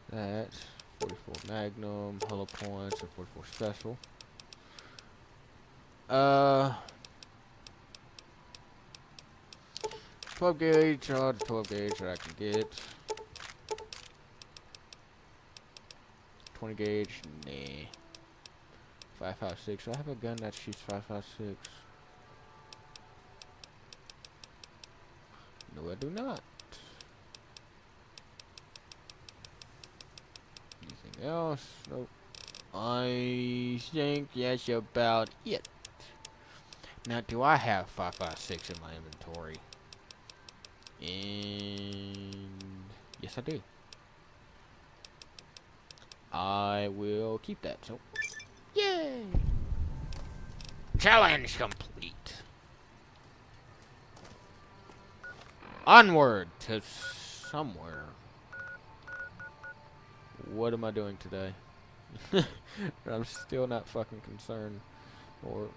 That 44 Magnum, hollow points, and 44 special. Uh, 12 gauge, 12 gauge that I can get. 20 gauge, nah. 5.56. Do I have a gun that shoots 5.56? No, I do not. Anything else? Nope. I think that's about it. Now, do I have 5.56 in my inventory? And yes, I do. I will keep that. So, yay! Challenge complete. Onward to somewhere. What am I doing today? I'm still not fucking concerned or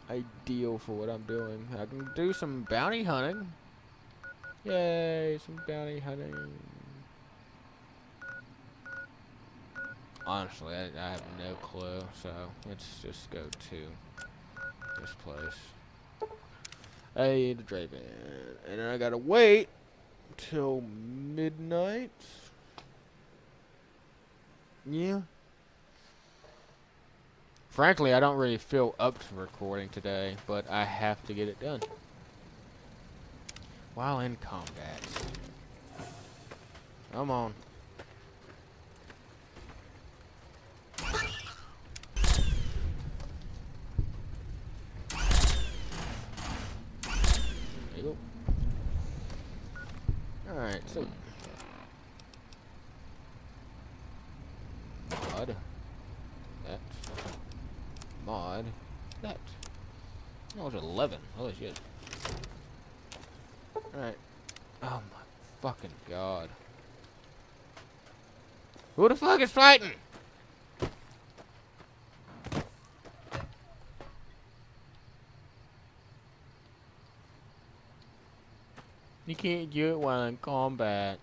ideal for what I'm doing. I can do some bounty hunting. Yay, some bounty hunting. Honestly, I have no clue, so let's just go to this place. Hey, the Draven. And then I gotta wait till midnight. Yeah. Frankly, I don't really feel up to recording today, but I have to get it done. While in combat. Come on. There you go. Alright, so. Mod. That. Mod. That. Oh, it was 11. Holy shit. Alright. Oh my fucking god. Who the fuck is fighting? You can't do it while in combat.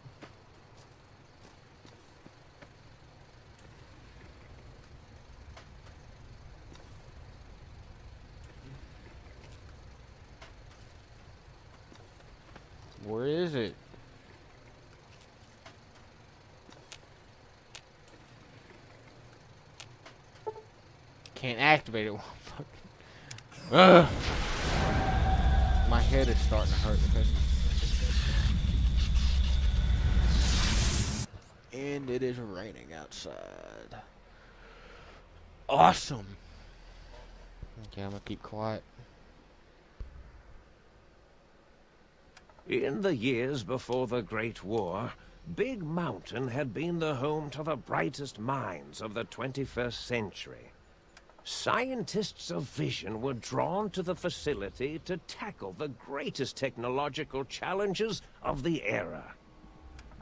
Where is it? Can't activate it. Ugh. My head is starting to hurt because. And it is raining outside. Awesome. Okay, I'm gonna keep quiet. In the years before the Great War, Big Mountain had been the home to the brightest minds of the 21st century. Scientists of vision were drawn to the facility to tackle the greatest technological challenges of the era.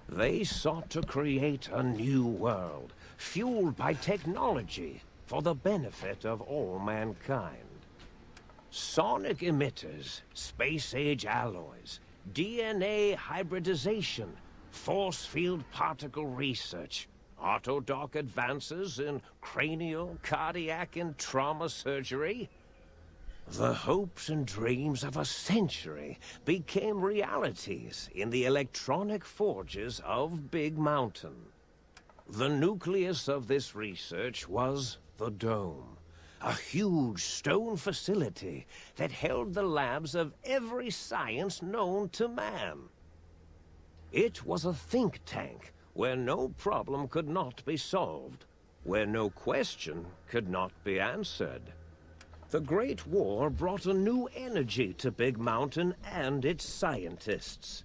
They sought to create a new world, fueled by technology for the benefit of all mankind. Sonic emitters, space-age alloys, DNA hybridization, force field particle research, autodoc advances in cranial, cardiac, and trauma surgery. The hopes and dreams of a century became realities in the electronic forges of Big Mountain. The nucleus of this research was the Dome, a huge stone facility that held the labs of every science known to man. It was a think tank where no problem could not be solved, where no question could not be answered. The Great War brought a new energy to Big Mountain and its scientists.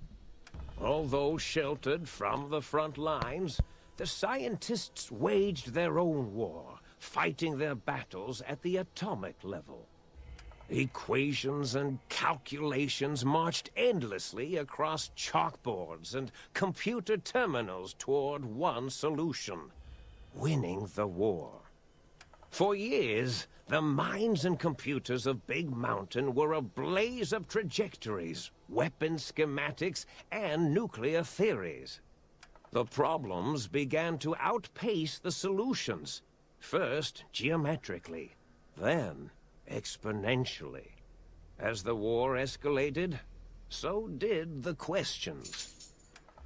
Although sheltered from the front lines, the scientists waged their own war, fighting their battles at the atomic level. Equations and calculations marched endlessly across chalkboards and computer terminals toward one solution: winning the war. For years, the minds and computers of Big Mountain were a blaze of trajectories, weapon schematics, and nuclear theories. The problems began to outpace the solutions. First geometrically, then exponentially. As the war escalated, so did the questions.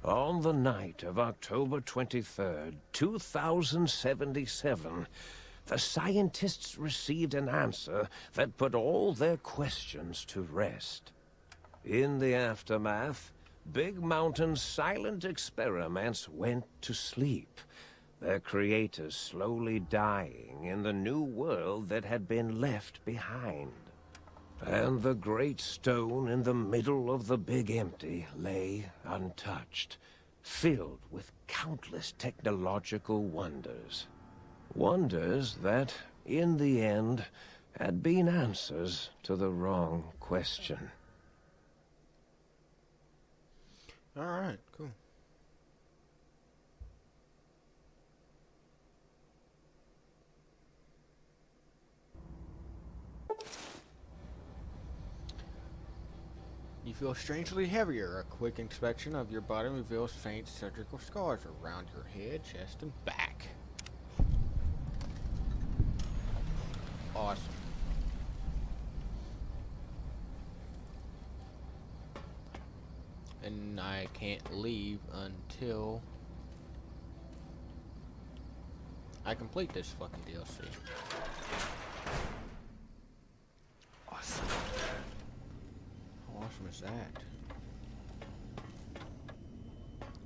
On the night of October 23rd, 2077, the scientists received an answer that put all their questions to rest. In the aftermath, Big Mountain's silent experiments went to sleep, their creators slowly dying in the new world that had been left behind. And the great stone in the middle of the Big Empty lay untouched, filled with countless technological wonders. Wonders that, in the end, had been answers to the wrong question. Alright, cool. You feel strangely heavier. A quick inspection of your body reveals faint surgical scars around your head, chest, and back. Awesome. And I can't leave until I complete this fucking DLC. Awesome. How awesome is that?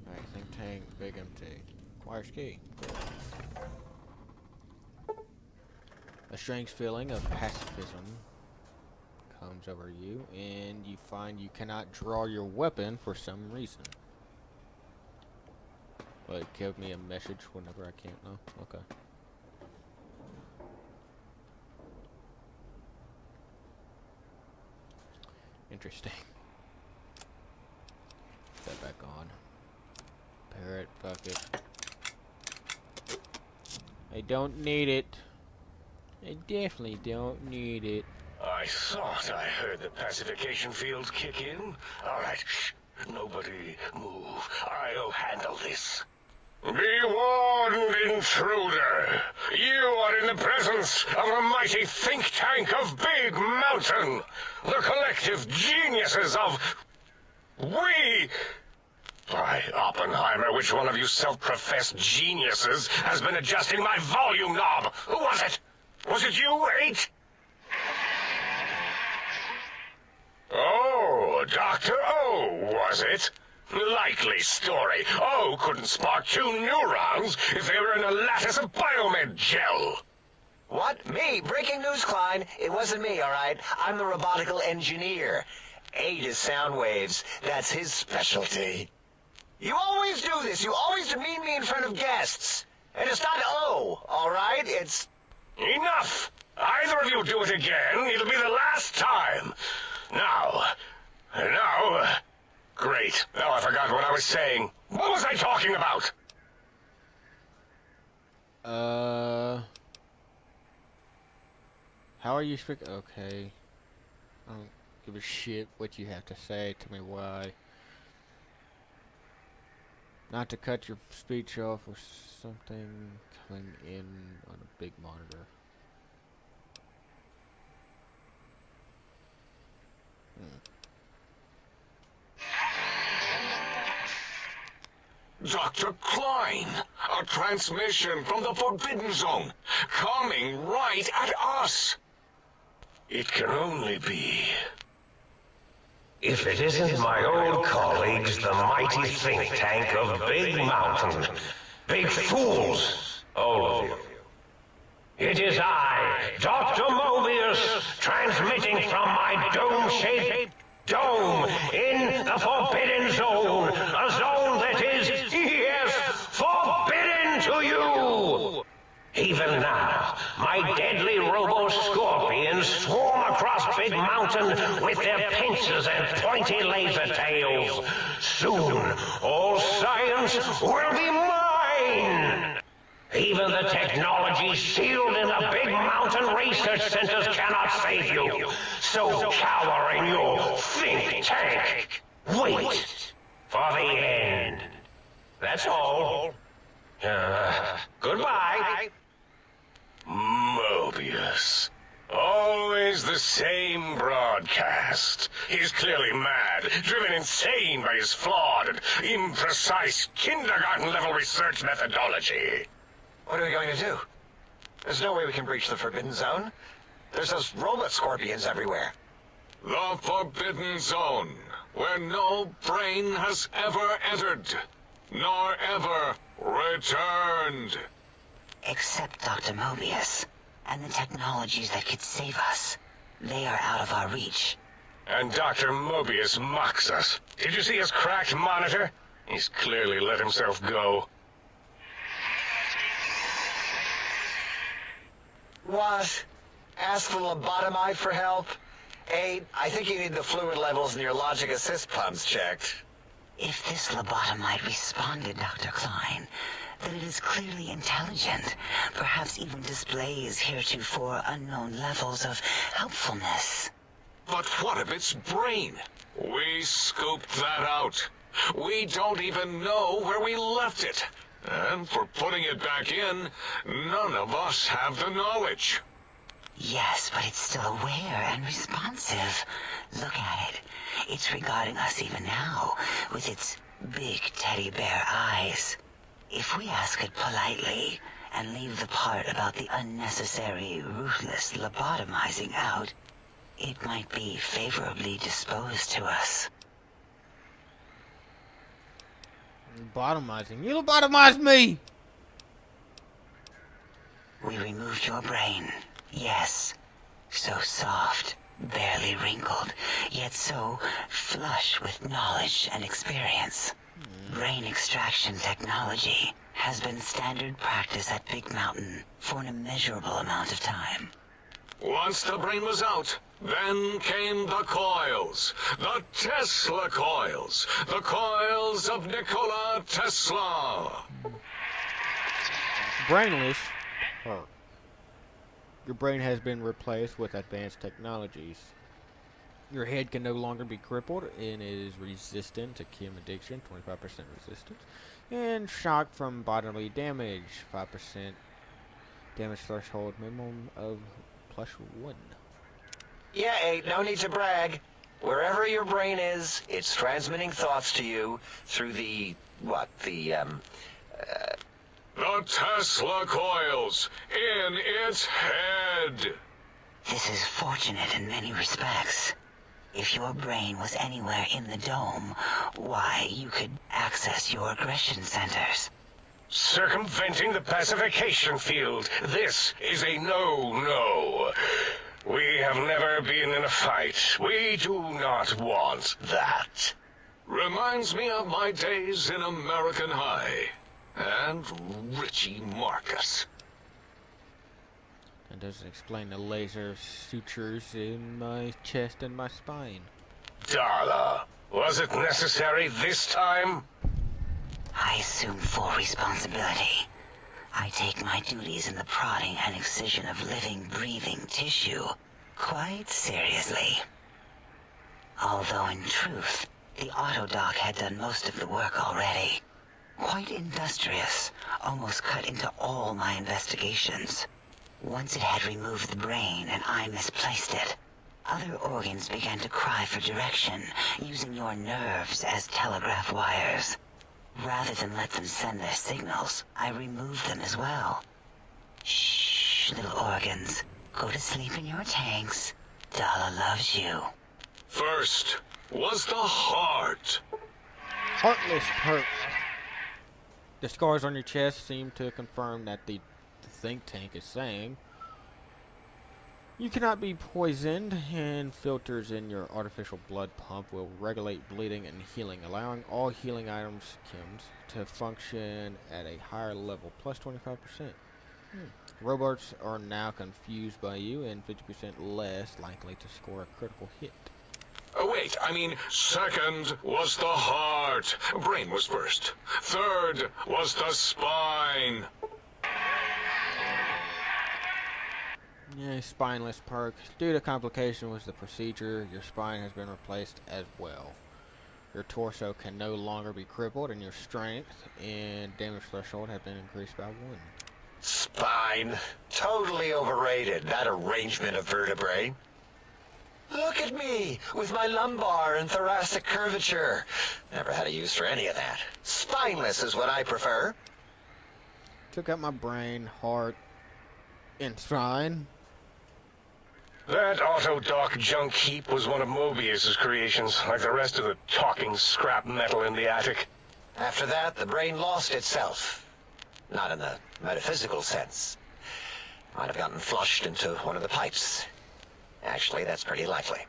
Alright, think tank, Big Empty. Acquires key. Cool. A strange feeling of pacifism comes over you, and you find you cannot draw your weapon for some reason. Will it give me a message whenever I can't? No? Okay. Interesting. Put that back on. Parrot bucket. I don't need it. I definitely don't need it. I thought I heard the pacification fields kick in. All right, shh. Nobody move. I'll handle this. Be warned, intruder. You are in the presence of a mighty think tank of Big Mountain. The collective geniuses of... We... By Oppenheimer, which one of you self-professed geniuses has been adjusting my volume knob? Who was it? Was it you, 8? Oh, Dr. O, was it? Likely story. O couldn't spark 2 neurons if they were in a lattice of biomed gel. What? Me? Breaking news, Klein. It wasn't me, all right? I'm the robotical engineer. 8 is sound waves. That's his specialty. You always do this. You always demean me in front of guests. And it's not O, all right? It's... Enough! Either of you do it again, it'll be the last time. Now... Great. Now I forgot what I was saying. What was I talking about? How are you speaking? Okay. I don't give a shit what you have to say. Tell me why. Not to cut your speech off or something coming in on a big monitor. Dr. Klein, a transmission from the Forbidden Zone, coming right at us. It can only be... If it isn't my old colleagues, the mighty think tank of Big Mountain. Big fools, all of you. It is I, Dr. Mobius, transmitting from my dome-shaped dome in the Forbidden Zone. A zone that is, yes, forbidden to you. Even now, my deadly robo-scorpions swarm across Big Mountain with their pincers and pointy laser tails. Soon, all science will be mine. Even the technology sealed in the Big Mountain research centers cannot save you. So cower in your think tank. Wait for the end. That's all. Goodbye. Mobius. Always the same broadcast. He's clearly mad, driven insane by his flawed and imprecise kindergarten-level research methodology. What are we going to do? There's no way we can breach the Forbidden Zone. There's those robot scorpions everywhere. The Forbidden Zone, where no brain has ever entered, nor ever returned. Except Dr. Mobius, and the technologies that could save us. They are out of our reach. And Dr. Mobius mocks us. Did you see his cracked monitor? He's clearly let himself go. What? Ask the lobotomite for help? Hey, I think you need the fluid levels in your logic assist pumps checked. If this lobotomite responded, Dr. Klein, then it is clearly intelligent, perhaps even displays heretofore unknown levels of helpfulness. But what of its brain? We scooped that out. We don't even know where we left it. And for putting it back in, none of us have the knowledge. Yes, but it's still aware and responsive. Look at it. It's regarding us even now, with its big teddy bear eyes. If we ask it politely, and leave the part about the unnecessary, ruthless lobotomizing out, it might be favorably disposed to us. Lobotomizing. You lobotomized me! We removed your brain. Yes. So soft, barely wrinkled, yet so flush with knowledge and experience. Brain extraction technology has been standard practice at Big Mountain for an immeasurable amount of time. Once the brain was out, then came the coils. The Tesla coils. The coils of Nikola Tesla. Brainless. Her. Your brain has been replaced with advanced technologies. Your head can no longer be crippled and is resistant to chem addiction, 25% resistance, and shock from bodily damage, 5% damage threshold, minimum of +1. Yeah, Abe, no need to brag. Wherever your brain is, it's transmitting thoughts to you through the Tesla coils in its head. This is fortunate in many respects. If your brain was anywhere in the dome, why, you could access your aggression centers. Circumventing the pacification field. This is a no-no. We have never been in a fight. We do not want that. Reminds me of my days in American High. And Richie Marcus. That doesn't explain the laser sutures in my chest and my spine. Darla, was it necessary this time? I assume full responsibility. I take my duties in the prodding and excision of living, breathing tissue quite seriously. Although in truth, the autodoc had done most of the work already. Quite industrious, almost cut into all my investigations. Once it had removed the brain and I misplaced it, other organs began to cry for direction, using your nerves as telegraph wires. Rather than let them send their signals, I removed them as well. Shh, little organs. Go to sleep in your tanks. Dala loves you. First was the heart. Heartless perk. The scars on your chest seem to confirm that the think tank is saying. You cannot be poisoned, and filters in your artificial blood pump will regulate bleeding and healing, allowing all healing items chems to function at a higher level, plus 25%. Robots are now confused by you and 50% less likely to score a critical hit. Oh, wait, I mean, second was the heart. Brain was first. Third was the spine. Yeah, spineless perk. Due to complication with the procedure, your spine has been replaced as well. Your torso can no longer be crippled, and your strength and damage threshold have been increased by 1. Spine. Totally overrated, that arrangement of vertebrae. Look at me, with my lumbar and thoracic curvature. Never had a use for any of that. Spineless is what I prefer. Took out my brain, heart, and spine. That Autodoc junk heap was one of Mobius's creations, like the rest of the talking scrap metal in the attic. After that, the brain lost itself. Not in the metaphysical sense. Might have gotten flushed into one of the pipes. Actually, that's pretty likely.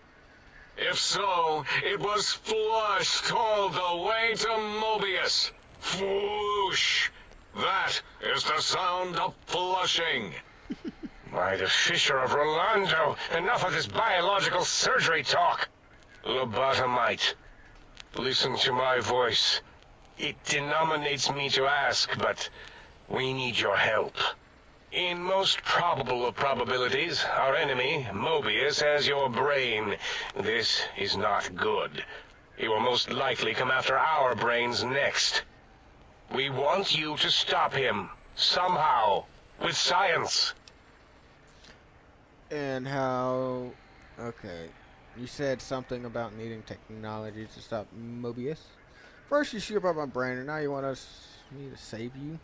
If so, it was flushed all the way to Mobius. Flush! That is the sound of flushing. By the Fisher of Rolando, enough of this biological surgery talk. Lobotomite, listen to my voice. It denominates me to ask, but we need your help. In most probable of probabilities, our enemy, Mobius, has your brain. This is not good. He will most likely come after our brains next. We want you to stop him, somehow, with science. And how... Okay. You said something about needing technology to stop Mobius. First you shoot about my brain, and now you want me to save you?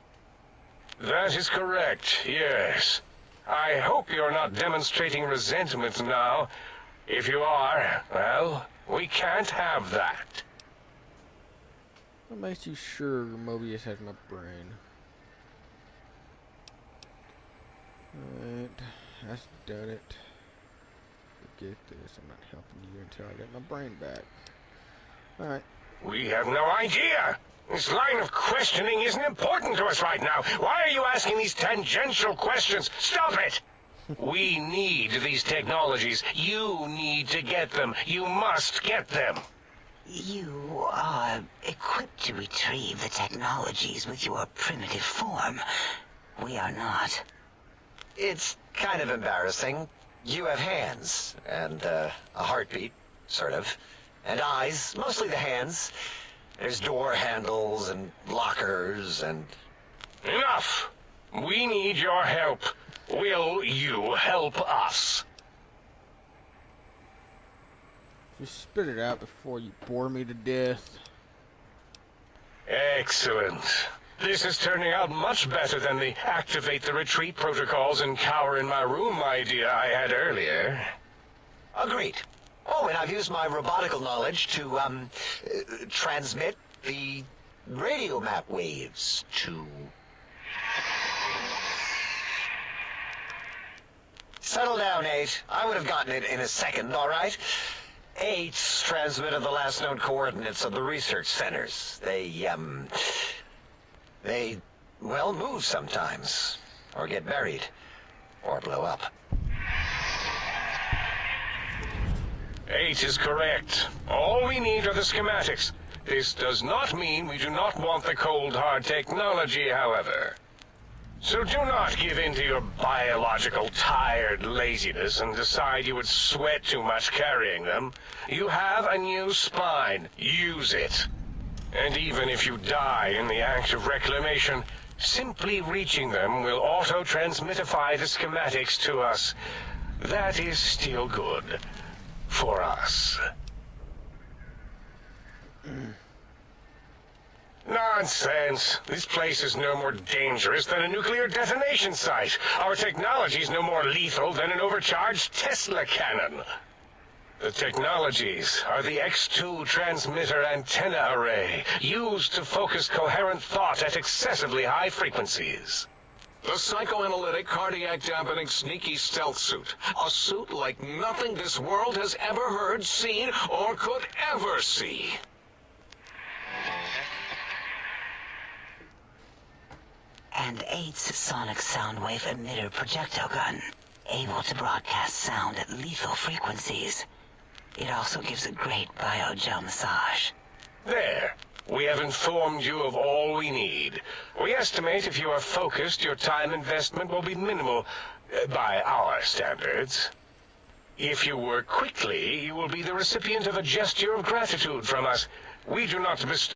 That is correct, yes. I hope you're not demonstrating resentment now. If you are, well, we can't have that. What makes you sure Mobius has my brain? Alright, that's done it. Forget this, I'm not helping you until I get my brain back. Alright. We have no idea. This line of questioning isn't important to us right now. Why are you asking these tangential questions? Stop it! We need these technologies. You need to get them. You must get them. You are equipped to retrieve the technologies with your primitive form. We are not. It's kind of embarrassing. You have hands, and a heartbeat, sort of, and eyes, mostly the hands. There's door handles and lockers and... Enough! We need your help. Will you help us? Just spit it out before you bore me to death. Excellent. This is turning out much better than the activate the retreat protocols and cower in my room idea I had earlier. Agreed. Oh, and I've used my robotical knowledge to, transmit the radio map waves to... Settle down, 8. I would have gotten it in a second, all right? 8's transmitted the last known coordinates of the research centers. They, well, move sometimes. Or get buried. Or blow up. 8 is correct. All we need are the schematics. This does not mean we do not want the cold hard technology, however. So do not give in to your biological tired laziness and decide you would sweat too much carrying them. You have a new spine. Use it. And even if you die in the act of reclamation, simply reaching them will auto-transmitify the schematics to us. That is still good. For us. Nonsense. This place is no more dangerous than a nuclear detonation site. Our technology is no more lethal than an overcharged Tesla cannon. The technologies are the X2 transmitter antenna array, used to focus coherent thought at excessively high frequencies. The psychoanalytic, cardiac dampening, sneaky stealth suit. A suit like nothing this world has ever heard, seen, or could ever see. And 8's sonic soundwave emitter projectile gun, able to broadcast sound at lethal frequencies. It also gives a great biogel massage. There. We have informed you of all we need. We estimate if you are focused, your time investment will be minimal, by our standards. If you work quickly, you will be the recipient of a gesture of gratitude from us. We do not mistake